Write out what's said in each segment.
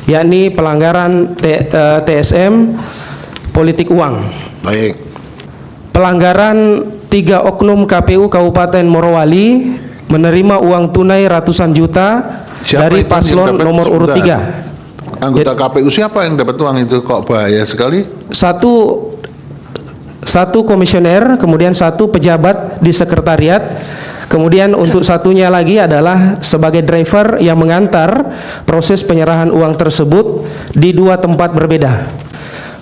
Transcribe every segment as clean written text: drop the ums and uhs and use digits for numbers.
yakni pelanggaran TSM politik uang. Baik. Pelanggaran 3 oknum KPU Kabupaten Morowali menerima uang tunai ratusan juta dari paslon nomor urut 3. Anggota KPU siapa yang dapat uang itu? Kok bahaya sekali? Satu komisioner, kemudian 1 pejabat di sekretariat, kemudian untuk satunya lagi adalah sebagai driver yang mengantar proses penyerahan uang tersebut di 2 tempat berbeda.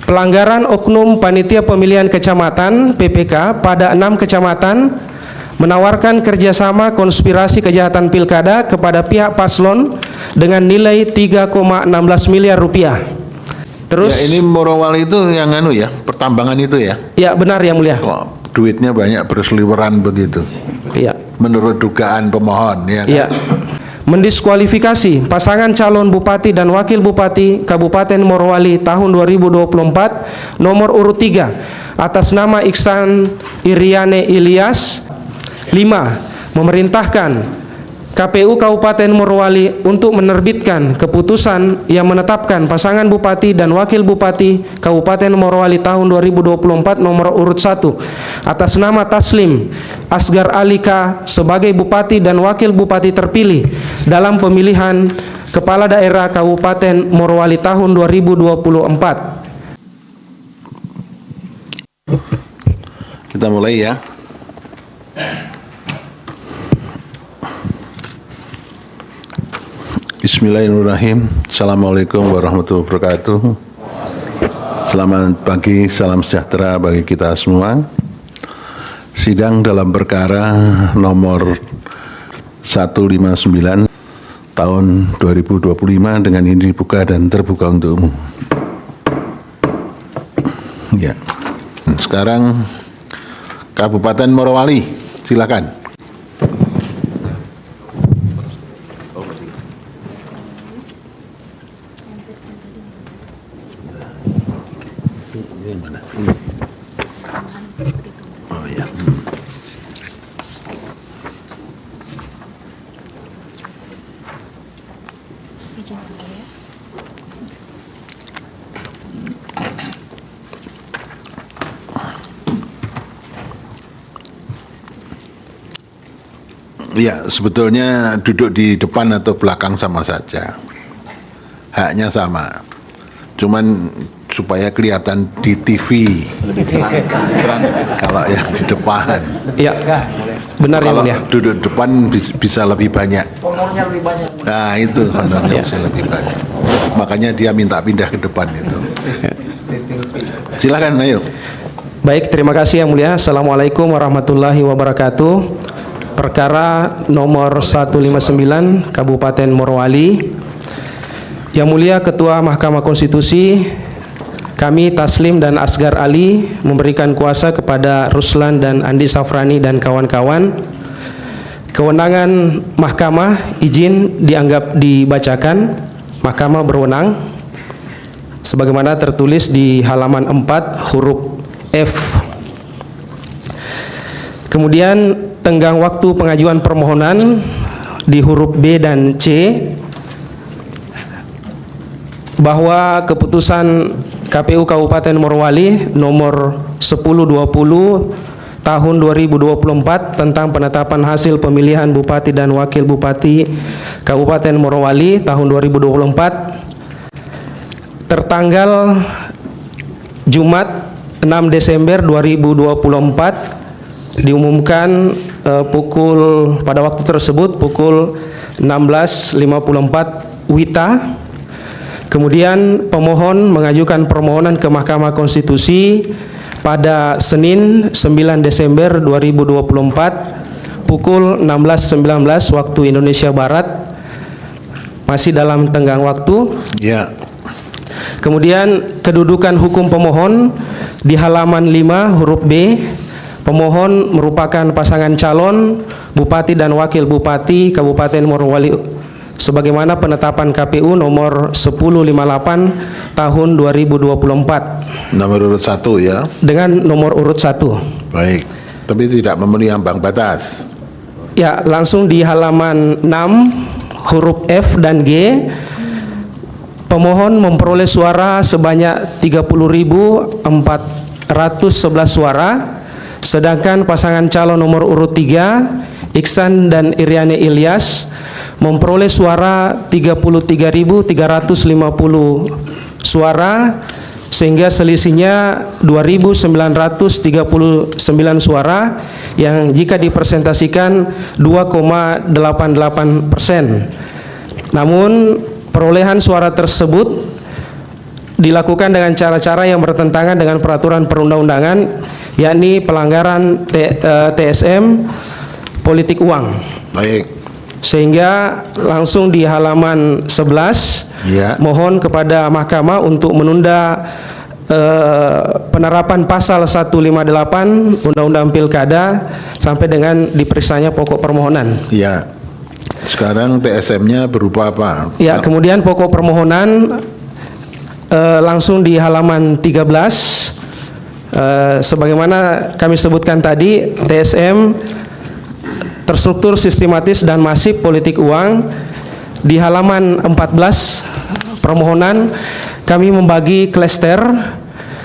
Pelanggaran oknum panitia pemilihan kecamatan PPK pada 6 kecamatan menawarkan kerjasama konspirasi kejahatan pilkada kepada pihak paslon dengan nilai 3,16 miliar rupiah. Terus ya, ini Morowali itu yang pertambangan itu ya? Ya, benar Yang Mulia. Kok duitnya banyak berseliweran begitu? Iya. Menurut dugaan pemohon, ya kan? Iya. Mendiskualifikasi pasangan calon bupati dan wakil bupati Kabupaten Morowali tahun 2024 nomor urut 3 atas nama Iksan Iriane Ilyas. 5. Memerintahkan KPU Kabupaten Morowali untuk menerbitkan keputusan yang menetapkan pasangan bupati dan wakil bupati Kabupaten Morowali tahun 2024 nomor urut 1 atas nama Taslim Asgar Alika sebagai bupati dan wakil bupati terpilih dalam pemilihan kepala daerah Kabupaten Morowali tahun 2024. Kita mulai ya. Bismillahirrahmanirrahim. Assalamualaikum warahmatullahi wabarakatuh. Selamat pagi, salam sejahtera bagi kita semua. Sidang dalam perkara nomor 159 tahun 2025 dengan ini dibuka dan terbuka untuk umum. Ya. Sekarang Kabupaten Morowali, silakan. Oh ya. Ya, sebetulnya duduk di depan atau belakang sama saja. Haknya sama. Cuman supaya kelihatan di TV. Kalau yang di depan. Iya. Benar ya, Kalau Mulia. duduk depan bisa lebih banyak. Honornya lebih banyak. Nah, itu honornya bisa lebih banyak. Makanya dia minta pindah ke depan itu. Silakan, ayo. Baik, terima kasih Yang Mulia. Assalamualaikum warahmatullahi wabarakatuh. Perkara nomor 159 Kabupaten Morowali. Yang Mulia Ketua Mahkamah Konstitusi, kami Taslim dan Asgar Ali memberikan kuasa kepada Ruslan dan Andi Safrani dan kawan-kawan. Kewenangan Mahkamah izin dianggap dibacakan. Mahkamah berwenang sebagaimana tertulis di halaman 4 huruf F. Kemudian tenggang waktu pengajuan permohonan di huruf B dan C, bahwa keputusan KPU Kabupaten Morowali nomor 1020 tahun 2024 tentang penetapan hasil pemilihan Bupati dan Wakil Bupati Kabupaten Morowali tahun 2024 tertanggal Jumat 6 Desember 2024 diumumkan pada waktu tersebut pukul 16.54 WITA. Kemudian pemohon mengajukan permohonan ke Mahkamah Konstitusi pada Senin 9 Desember 2024 pukul 16.19 waktu Indonesia Barat, masih dalam tenggang waktu. Ya. Kemudian kedudukan hukum pemohon di halaman 5 huruf B, pemohon merupakan pasangan calon Bupati dan Wakil Bupati Kabupaten Morowali sebagaimana penetapan KPU nomor 1058 tahun 2024. Nomor urut 1 ya. Dengan nomor urut 1. Baik. Tapi tidak memenuhi ambang batas. Ya, langsung di halaman 6 huruf F dan G, pemohon memperoleh suara sebanyak 30.411 suara, sedangkan pasangan calon nomor urut 3 Iksan dan Iriani Ilyas memperoleh suara 33.350 suara, sehingga selisihnya 2.939 suara yang jika dipresentasikan 2,88%. Namun perolehan suara tersebut dilakukan dengan cara-cara yang bertentangan dengan peraturan perundang-undangan, yakni pelanggaran TSM politik uang. Baik. Sehingga langsung di halaman 11 Ya. mohon kepada mahkamah untuk menunda penerapan pasal 158 Undang-Undang Pilkada sampai dengan diperiksanya pokok permohonan. Ya. Sekarang TSM-nya berupa apa? Ya, kemudian pokok permohonan langsung di halaman 13 sebagaimana kami sebutkan tadi, TSM terstruktur sistematis dan masif politik uang. Di halaman 14 permohonan kami membagi klaster.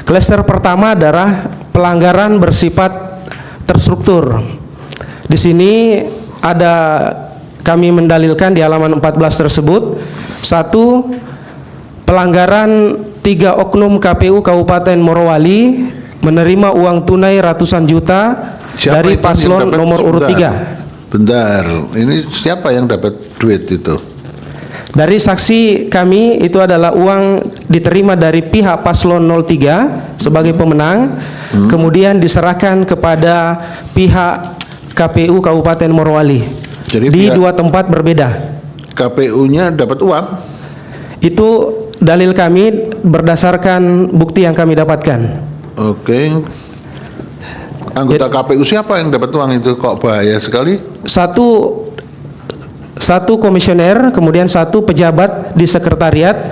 Klaster pertama adalah pelanggaran bersifat terstruktur. Di sini ada kami mendalilkan di halaman 14 tersebut, 1, pelanggaran 3 oknum KPU Kabupaten Morowali menerima uang tunai ratusan juta Siapa dari itu yang paslon dapat? nomor urut 3. Bentar, ini siapa yang dapat duit itu? Dari saksi kami itu adalah uang diterima dari pihak paslon 03 sebagai pemenang, kemudian diserahkan kepada pihak KPU Kabupaten Morowali. Jadi di pihak 2 tempat berbeda. KPU-nya dapat uang? Itu dalil kami berdasarkan bukti yang kami dapatkan. Oke. Anggota KPU siapa yang dapat uang itu? Kok bahaya sekali? Satu komisioner, kemudian 1 pejabat di sekretariat,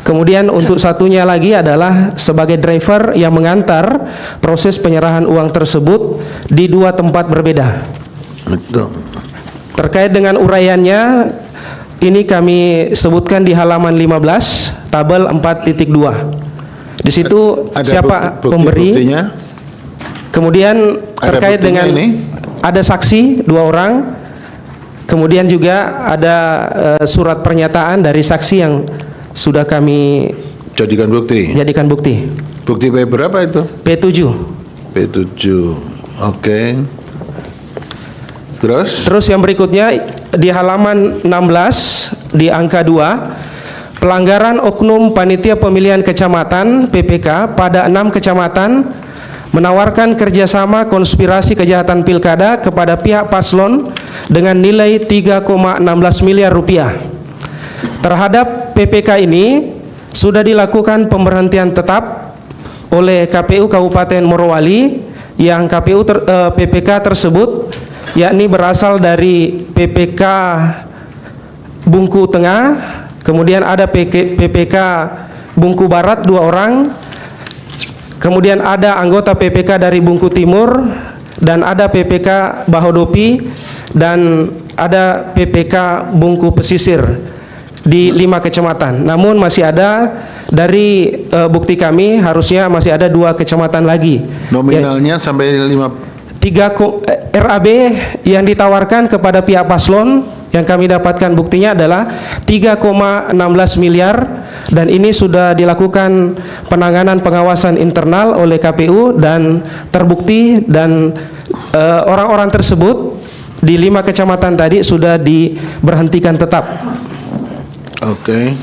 kemudian untuk satunya lagi adalah sebagai driver yang mengantar proses penyerahan uang tersebut di 2 tempat berbeda. Betul. Terkait dengan uraiannya, ini kami sebutkan di halaman 15, tabel 4.2. Di situ Ada siapa bukti- pemberi, buktinya? kemudian Ada terkait buktinya dengan ini? ada saksi 2 orang, kemudian juga ada surat pernyataan dari saksi yang sudah kami Jadikan bukti. jadikan bukti. Bukti P berapa itu? P7. P7. Oke. Terus? Terus yang berikutnya di halaman 16 di angka 2, pelanggaran oknum panitia pemilihan kecamatan PPK pada 6 kecamatan menawarkan kerjasama konspirasi kejahatan pilkada kepada pihak paslon dengan nilai 3,16 miliar rupiah. Terhadap PPK ini sudah dilakukan pemberhentian tetap oleh KPU Kabupaten Morowali, yang PPK tersebut yakni berasal dari PPK Bungku Tengah, kemudian ada PPK Bungku Barat 2 orang, kemudian ada anggota PPK dari Bungku Timur, dan ada PPK Bahodopi, dan ada PPK Bungku Pesisir di 5 kecamatan. Namun masih ada dari bukti kami, harusnya masih ada 2 kecamatan lagi. Nominalnya sampai 5. 3 RAB yang ditawarkan kepada pihak paslon yang kami dapatkan buktinya adalah 3,16 miliar, dan ini sudah dilakukan penanganan pengawasan internal oleh KPU dan terbukti, dan orang-orang tersebut di 5 kecamatan tadi sudah diberhentikan tetap. Oke.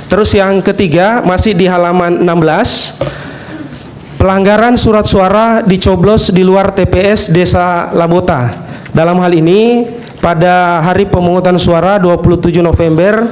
Terus yang ketiga masih di halaman 16, pelanggaran surat suara dicoblos di luar TPS Desa Labota. Dalam hal ini pada hari pemungutan suara 27 November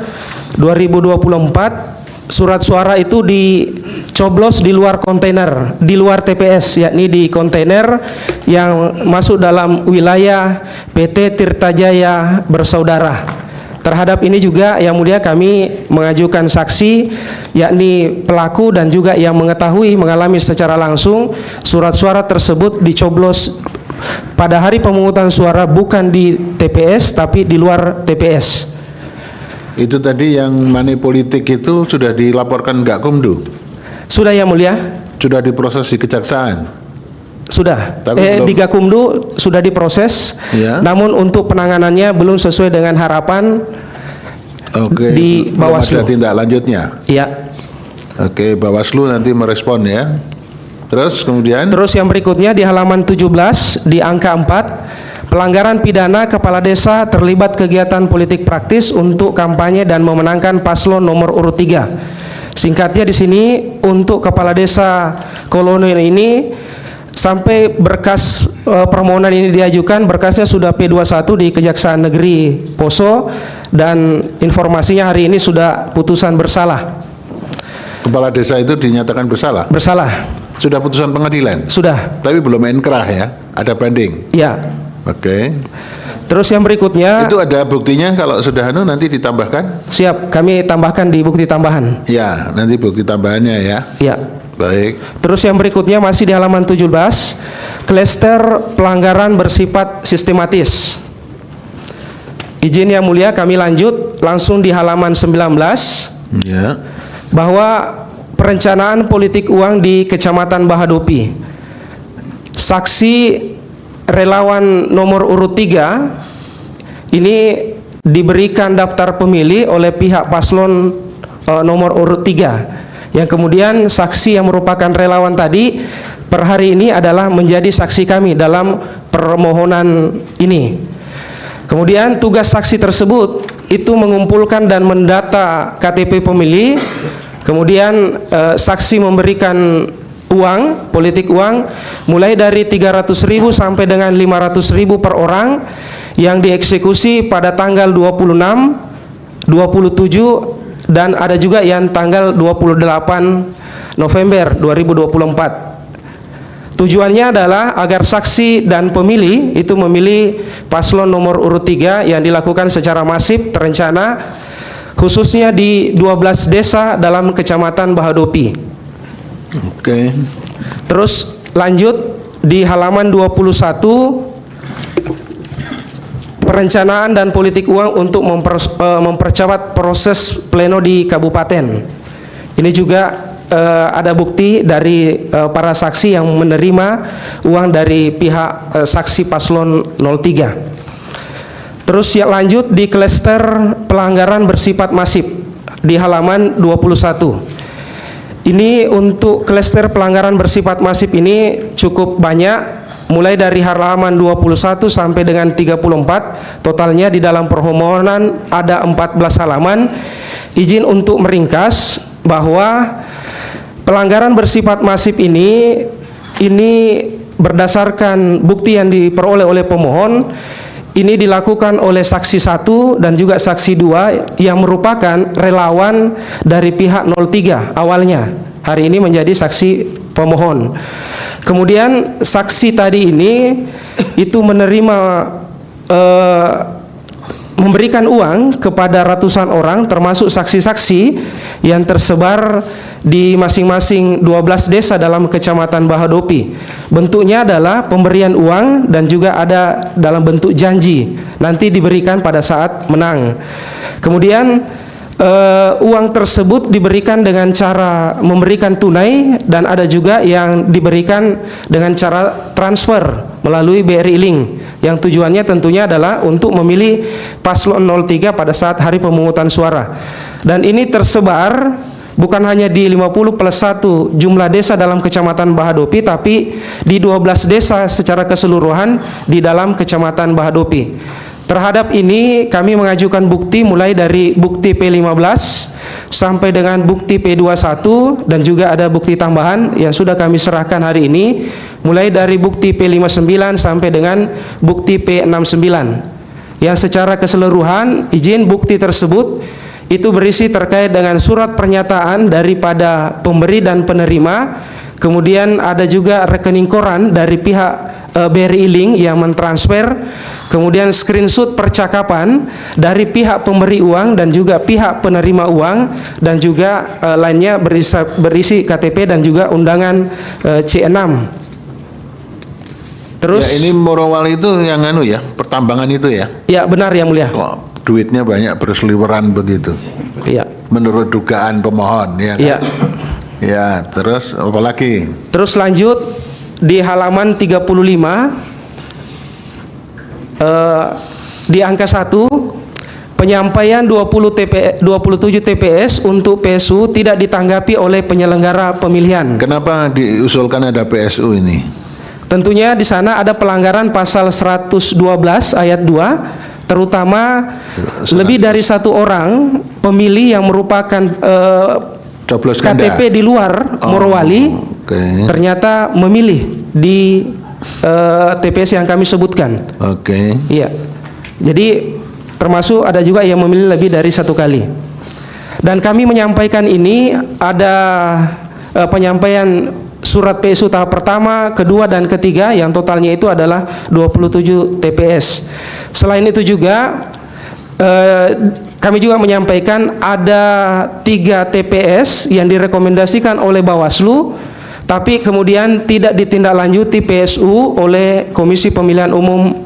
2024, surat suara itu dicoblos di luar kontainer, di luar TPS, yakni di kontainer yang masuk dalam wilayah PT Tirtajaya Bersaudara. Terhadap ini juga yang mulia kami mengajukan saksi, yakni pelaku dan juga yang mengetahui mengalami secara langsung surat suara tersebut dicoblos pada hari pemungutan suara bukan di TPS tapi di luar TPS. Itu tadi yang money politik itu sudah dilaporkan Gakumdu, Sudah Yang Mulia, sudah diproses di kejaksaan. sudah. Tapi belum. Di Gakumdu sudah diproses, Ya. namun untuk penanganannya belum sesuai dengan harapan. Oke. Di belum Bawaslu. ada tindak lanjutnya. Ya. Oke, Bawaslu nanti merespon ya. Terus kemudian Terus yang berikutnya di halaman 17 di angka 4, pelanggaran pidana kepala desa terlibat kegiatan politik praktis untuk kampanye dan memenangkan paslon nomor urut 3. Singkatnya di sini untuk kepala desa Kolonel ini sampai berkas permohonan ini diajukan, berkasnya sudah P21 di Kejaksaan Negeri Poso dan informasinya hari ini sudah putusan bersalah. kepala desa itu dinyatakan bersalah. Bersalah. Sudah putusan pengadilan. Sudah. Tapi belum inkrah ya. Ada pending. Ya. Oke. Terus yang berikutnya, Itu ada buktinya kalau sudah nanti ditambahkan? siap, kami tambahkan di bukti tambahan. Ya, nanti bukti tambahannya ya. Ya. Baik. Terus yang berikutnya masih di halaman 17, klaster pelanggaran bersifat sistematis. Izin Yang Mulia, kami lanjut langsung di halaman 19, Ya. bahwa perencanaan politik uang di Kecamatan Bahadopi. Saksi relawan nomor urut 3 ini diberikan daftar pemilih oleh pihak paslon nomor urut 3, yang kemudian saksi yang merupakan relawan tadi per hari ini adalah menjadi saksi kami dalam permohonan ini. Kemudian tugas saksi tersebut itu mengumpulkan dan mendata KTP pemilih. Kemudian saksi memberikan uang, politik uang, mulai dari 300.000 sampai dengan 500.000 per orang yang dieksekusi pada tanggal 26, 27, dan ada juga yang tanggal 28 November 2024. Tujuannya adalah agar saksi dan pemilih itu memilih paslon nomor urut 3 yang dilakukan secara masif, terencana, khususnya di 12 desa dalam Kecamatan Bahadopi. Oke. Terus lanjut di halaman 21, perencanaan dan politik uang untuk mempercepat proses pleno di kabupaten. Ini juga ada bukti dari para saksi yang menerima uang dari pihak saksi paslon 03. Terus ya lanjut di klaster pelanggaran bersifat masif di halaman 21. Ini untuk klaster pelanggaran bersifat masif ini cukup banyak, mulai dari halaman 21 sampai dengan 34. Totalnya di dalam permohonan ada 14 halaman. Izin untuk meringkas bahwa pelanggaran bersifat masif ini berdasarkan bukti yang diperoleh oleh pemohon. Ini dilakukan oleh saksi 1 dan juga saksi 2 yang merupakan relawan dari pihak 03 awalnya. Hari ini menjadi saksi pemohon. Kemudian saksi tadi ini itu menerima memberikan uang kepada ratusan orang termasuk saksi-saksi yang tersebar di masing-masing 12 desa dalam Kecamatan Bahadopi. Bentuknya adalah pemberian uang dan juga ada dalam bentuk janji nanti diberikan pada saat menang. Kemudian uang tersebut diberikan dengan cara memberikan tunai dan ada juga yang diberikan dengan cara transfer melalui BRI Link, yang tujuannya tentunya adalah untuk memilih paslon 03 pada saat hari pemungutan suara. Dan ini tersebar bukan hanya di 50+1 jumlah desa dalam Kecamatan Bahadopi, tapi di 12 desa secara keseluruhan di dalam Kecamatan Bahadopi. Terhadap ini kami mengajukan bukti mulai dari bukti P15 sampai dengan bukti P21 dan juga ada bukti tambahan yang sudah kami serahkan hari ini mulai dari bukti P59 sampai dengan bukti P69, yang secara keseluruhan izin bukti tersebut itu berisi terkait dengan surat pernyataan daripada pemberi dan penerima. Kemudian ada juga rekening koran dari pihak BRI Link yang mentransfer, kemudian screenshot percakapan dari pihak pemberi uang dan juga pihak penerima uang, dan juga lainnya berisi KTP dan juga undangan C6. Terus Ya, ini Morowali itu yang ya, pertambangan itu ya. ya benar Yang Mulia. duitnya banyak berseliweran begitu. Iya. Menurut dugaan pemohon, ya kan? Iya. Ya, terus apa lagi? Terus lanjut di halaman 35 di angka 1, penyampaian 27 TPS untuk PSU tidak ditanggapi oleh penyelenggara pemilihan. Kenapa diusulkan ada PSU ini? Tentunya di sana ada pelanggaran pasal 112 ayat 2, terutama lebih dari satu orang pemilih yang merupakan Coblos ganda. KTP di luar Morowali Oke. ternyata memilih di TPS yang kami sebutkan. Oke. Iya. Jadi termasuk ada juga yang memilih lebih dari satu kali. Dan kami menyampaikan ini ada penyampaian surat PSU tahap pertama, kedua dan ketiga yang totalnya itu adalah 27 TPS. Selain itu juga kami juga menyampaikan ada 3 TPS yang direkomendasikan oleh Bawaslu tapi kemudian tidak ditindaklanjuti PSU oleh Komisi Pemilihan Umum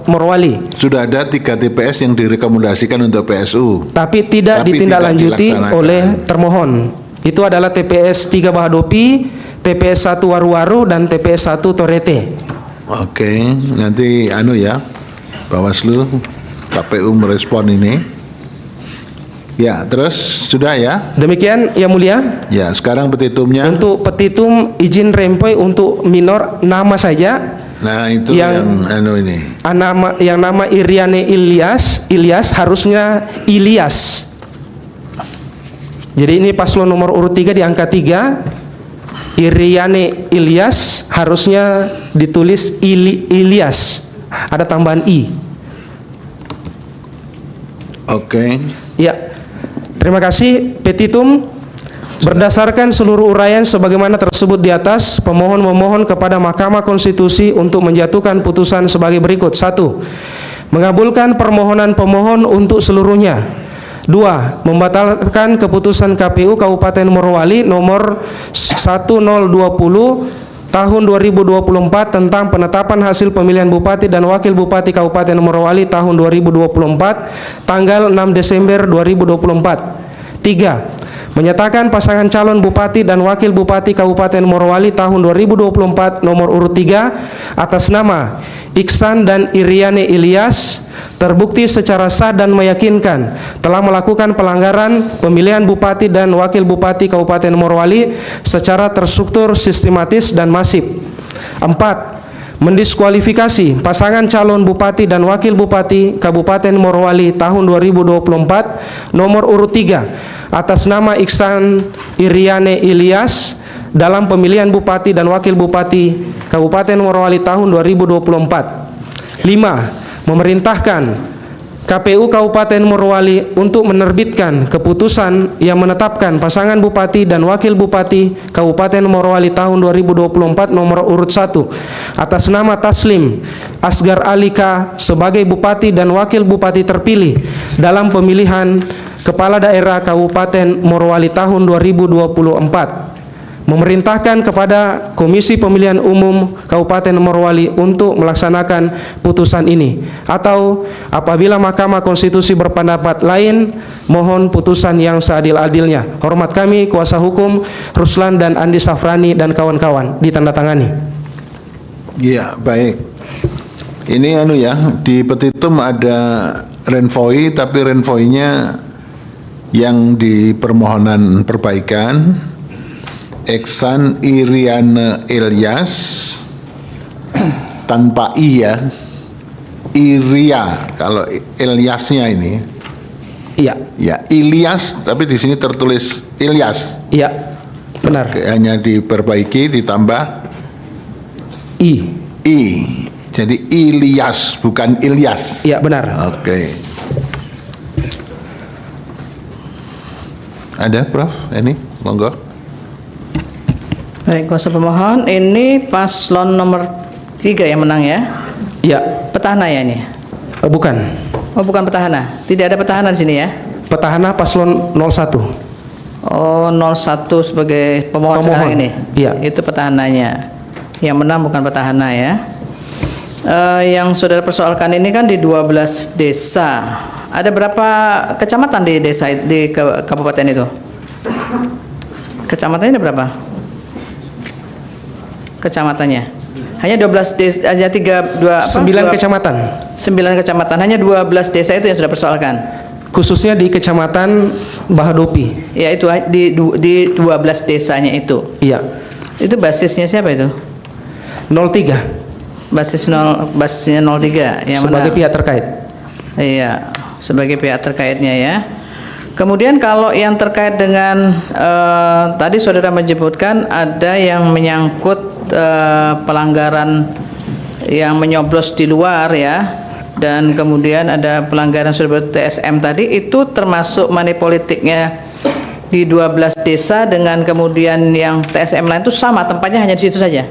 Morowali. Sudah ada 3 TPS yang direkomendasikan untuk PSU. Tapi tidak ditindaklanjuti dilaksanakan oleh termohon. Itu adalah TPS 3 Bahadopi, TPS 1 Waru-Waru dan TPS 1 Torete. Oke, nanti ya, Bawaslu, KPU merespon ini. Ya, terus sudah ya? Demikian Yang Mulia. Ya, sekarang petitumnya. Untuk petitum izin rempoi untuk minor nama saja. Nah, itu yang ini. Yang nama Iriane Ilyas harusnya Ilyas. Jadi ini paslon nomor urut 3 di angka 3. Iriane Ilyas harusnya ditulis Ilyas. Ada tambahan I. Oke. Ya. Terima kasih. Petitum berdasarkan seluruh uraian sebagaimana tersebut di atas, pemohon memohon kepada Mahkamah Konstitusi untuk menjatuhkan putusan sebagai berikut. 1. Mengabulkan permohonan pemohon untuk seluruhnya. 2. Membatalkan keputusan KPU Kabupaten Morowali nomor 1020 tahun 2024 tentang penetapan hasil pemilihan Bupati dan Wakil Bupati Kabupaten Morowali tahun 2024 tanggal 6 Desember 2024. 3. Menyatakan pasangan calon Bupati dan Wakil Bupati Kabupaten Morowali tahun 2024 nomor urut 3 atas nama Iksan dan Iriane Ilyas terbukti secara sah dan meyakinkan telah melakukan pelanggaran pemilihan Bupati dan Wakil Bupati Kabupaten Morowali secara terstruktur, sistematis dan masif. 4. Mendiskualifikasi pasangan calon Bupati dan Wakil Bupati Kabupaten Morowali tahun 2024 nomor urut 3 atas nama Iksan Iriane Ilyas dalam pemilihan Bupati dan Wakil Bupati Kabupaten Morowali tahun 2024. 5. Memerintahkan KPU Kabupaten Morowali untuk menerbitkan keputusan yang menetapkan pasangan Bupati dan Wakil Bupati Kabupaten Morowali tahun 2024 nomor urut 1 atas nama Taslim Asgar Alika sebagai Bupati dan Wakil Bupati terpilih dalam pemilihan Kepala Daerah Kabupaten Morowali tahun 2024. Memerintahkan kepada Komisi Pemilihan Umum Kabupaten Morowali untuk melaksanakan putusan ini, atau apabila Mahkamah Konstitusi berpendapat lain, mohon putusan yang seadil-adilnya. Hormat kami kuasa hukum Ruslan dan Andi Safrani dan kawan-kawan, ditandatangani. Ya, baik. Ini di petitum ada renvoi, tapi renvoinya yang di permohonan perbaikan Iksan Iriane Ilyas tanpa I ya, Iria kalau Ilyasnya ini. Iya. Ya, Ilyas tapi di sini tertulis Ilyas. Iya. Benar. Oke, hanya diperbaiki ditambah I. Jadi Ilyas bukan Ilyas. Iya, benar. Oke. Ada, Prof? Ini, monggo. Baik, kuasa pemohon, ini paslon nomor 3 yang menang ya? Iya. Petahana ya ini? Bukan. Oh, bukan petahana. Tidak ada petahana di sini ya? Petahana paslon 01. Oh, 01 sebagai pemohon sekarang ini? Iya. Itu petahananya. Yang menang bukan petahana ya. Yang saudara persoalkan ini kan di 12 desa Ada berapa kecamatan di desa di kabupaten itu? Kecamatannya ada berapa? Kecamatannya hanya 12 desa, hanya 9 kecamatan, 9 kecamatan, hanya 12 desa itu yang sudah persoalkan. khususnya di Kecamatan Bahadopi. Ya itu di 12 desanya itu. Iya. Itu basisnya siapa itu? 03 Basisnya 03 yang sebagai mana? pihak terkait. Iya, sebagai pihak terkaitnya ya. Kemudian kalau yang terkait dengan tadi saudara menyebutkan ada yang menyangkut pelanggaran yang menyoblos di luar ya, dan kemudian ada pelanggaran sudah TSM tadi, itu termasuk money politiknya di 12 desa dengan kemudian yang TSM lain itu sama, tempatnya hanya di situ saja.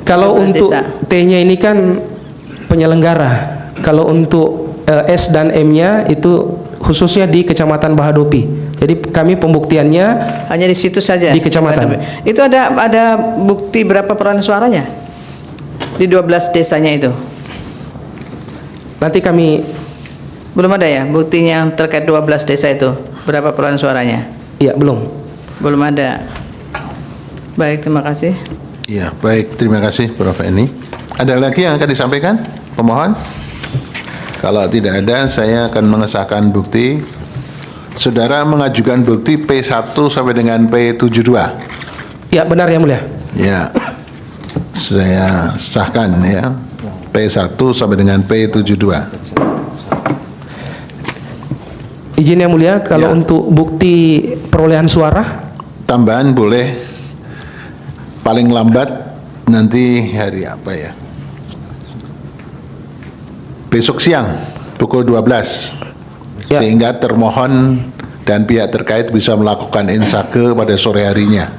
Kalau 12 untuk desa. T-nya ini kan penyelenggara. Kalau untuk S dan M-nya itu khususnya di Kecamatan Bahadopi. Jadi kami pembuktiannya Hanya di situ saja. Di kecamatan. Itu ada bukti berapa perolehan suaranya di 12 desanya itu? nanti kami Belum ada ya buktinya yang terkait 12 desa itu berapa perolehan suaranya? ya belum. Belum ada. Baik, terima kasih. Ya, baik, terima kasih Prof. Eni. Ada lagi yang akan disampaikan pemohon? Kalau tidak ada, saya akan mengesahkan bukti. Saudara mengajukan bukti P1 sampai dengan P72. Ya benar yang mulia. Ya, saya sahkan ya. P1 sampai dengan P72. Izin yang mulia, kalau Ya. untuk bukti perolehan suara Tambahan boleh paling lambat nanti hari apa ya? Besok siang pukul 12. Ya. Sehingga termohon dan pihak terkait bisa melakukan insake pada sore harinya.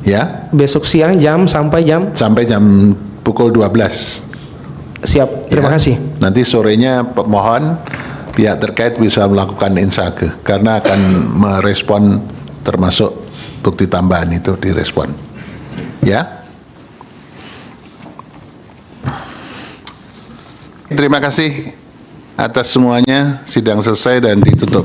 Ya, besok siang sampai jam sampai jam pukul 12. siap. Terima Ya. kasih. Nanti sorenya pemohon pihak terkait bisa melakukan insake karena akan merespon termasuk bukti tambahan itu direspon. Ya. Terima kasih atas semuanya. Sidang selesai dan ditutup.